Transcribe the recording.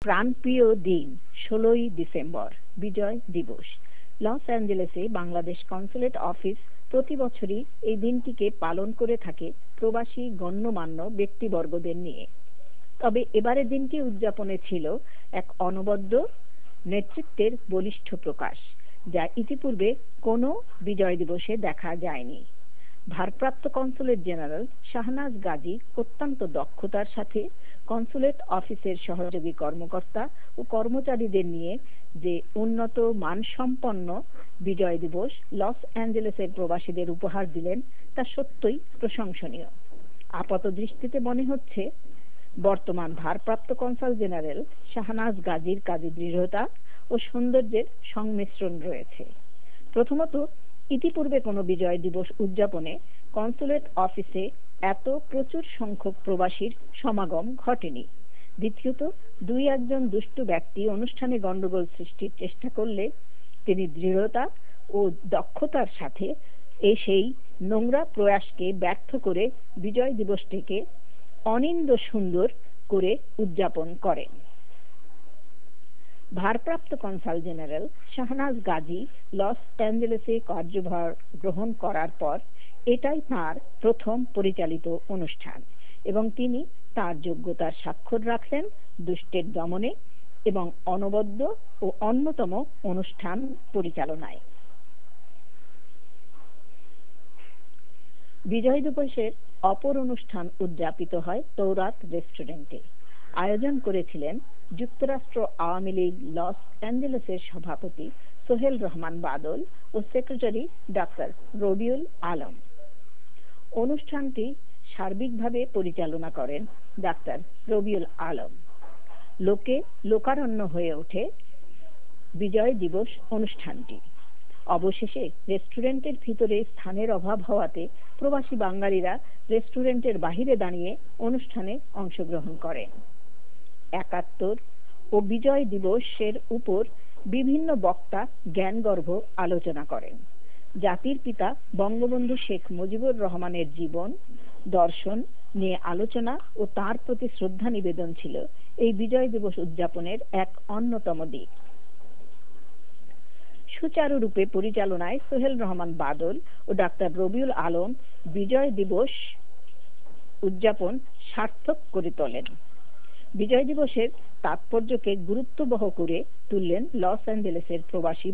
প্রাণপ্রিয় দিন 16ই ডিসেম্বর বিজয় দিবস। লস অ্যাঞ্জেলেসে বাংলাদেশ কনসুলেট অফিস প্রতি বছরই এই দিনটিকে পালন করে থাকে প্রবাসী গণ্যমান্য ব্যক্তিবর্গদের নিয়ে। তবে এবারের দিনটি উদযাপনে ছিল এক অনবদ্য নেতৃত্বের বলিষ্ঠ প্রকাশ, যা ইতিপূর্বে কোনো বিজয় দিবসে দেখা যায়নি। ভারপ্রাপ্ত কনসুলেট জেনারেল শাহনাজ গাজী অত্যন্ত দক্ষতার সাথে কনসুলেট অফিসের সহযোগী কর্মকর্তা ও কর্মচারীদের নিয়ে যে উন্নত মানসম্পন্ন বিজয় দিবস লস অ্যাঞ্জেলেসের প্রবাসীদের উপহার দিলেন তা সত্যই প্রশংসনীয়। আপাত দৃষ্টিতে মনে হচ্ছে বর্তমান ভারপ্রাপ্ত কনসাল জেনারেল শাহনাজ গাজীর কাজে দৃঢ়তা ও সৌন্দর্যের সংমিশ্রণ রয়েছে। প্রথমত, ইতিপূর্বে কোনো বিজয় দিবস উদযাপনে কনসুলেট অফিসে এত প্রচুর সংখ্যক প্রবাসীর সমাগম ঘটেনি। দ্বিতীয়ত, দুই একজন দুষ্টু ব্যক্তি অনুষ্ঠানে গন্ডগোল সৃষ্টির চেষ্টা করলে তিনি দৃঢ়তা ও দক্ষতার সাথে সেই নোংরা প্রয়াসকে ব্যর্থ করে বিজয় দিবসটিকে অনিন্দ সুন্দর করে উদযাপন করেন। ভারপ্রাপ্ত consul general Shahnaz Gazi Los অ্যাঞ্জেলেসে কার্যভার গ্রহণ করার পর এটাই তাঁর প্রথম পরিচালিত অনুষ্ঠান এবং তিনি তার যোগ্যতার স্বাক্ষর রাখলেন দুষ্টের দমনে এবং অনবদ্য ও অন্যতম অনুষ্ঠান পরিচালনায়। বিজয় দিবসের অপর অনুষ্ঠান উদযাপিত হয় তৌরাত রেস্টুরেন্টে। আয়োজন করেছিলেন যুক্তরাষ্ট্র আওয়ামী লীগ লস অ্যাঞ্জেলেসের সভাপতি সোহেল রহমান বাদল ও সেক্রেটারি ডাক্তার রবিউল আলম। অনুষ্ঠানটি সার্বিকভাবে পরিচালনা করেন ডাক্তার রবিউল আলম। লোকে লোকারণ্য হয়ে ওঠে বিজয় দিবস অনুষ্ঠানটি। অবশেষে রেস্টুরেন্টের ভিতরে স্থানের অভাব হওয়াতে প্রবাসী বাঙালিরা রেস্টুরেন্টের বাহিরে দাঁড়িয়ে অনুষ্ঠানে অংশগ্রহণ করেন। ৭১ ও বিজয় দিবসের উপর বিভিন্ন বক্তা জ্ঞানগর্ভ আলোচনা করেন। জাতির পিতা বঙ্গবন্ধু শেখ মুজিবুর রহমানের জীবন দর্শন নিয়ে আলোচনা ও তার প্রতি শ্রদ্ধা নিবেদন ছিল এই বিজয় দিবস উদযাপনের এক অন্যতম দিক। সুচারুরূপে পরিচালনায় সোহেল রহমান বাদল ও ডাক্তার রবিউল আলম বিজয় দিবস উদযাপন সার্থক করে তোলেন। বিজয় দিবসের তাৎপর্যকে গুরুত্ববহ করে তুললেন লস অ্যাঞ্জেলেসের প্রবাসী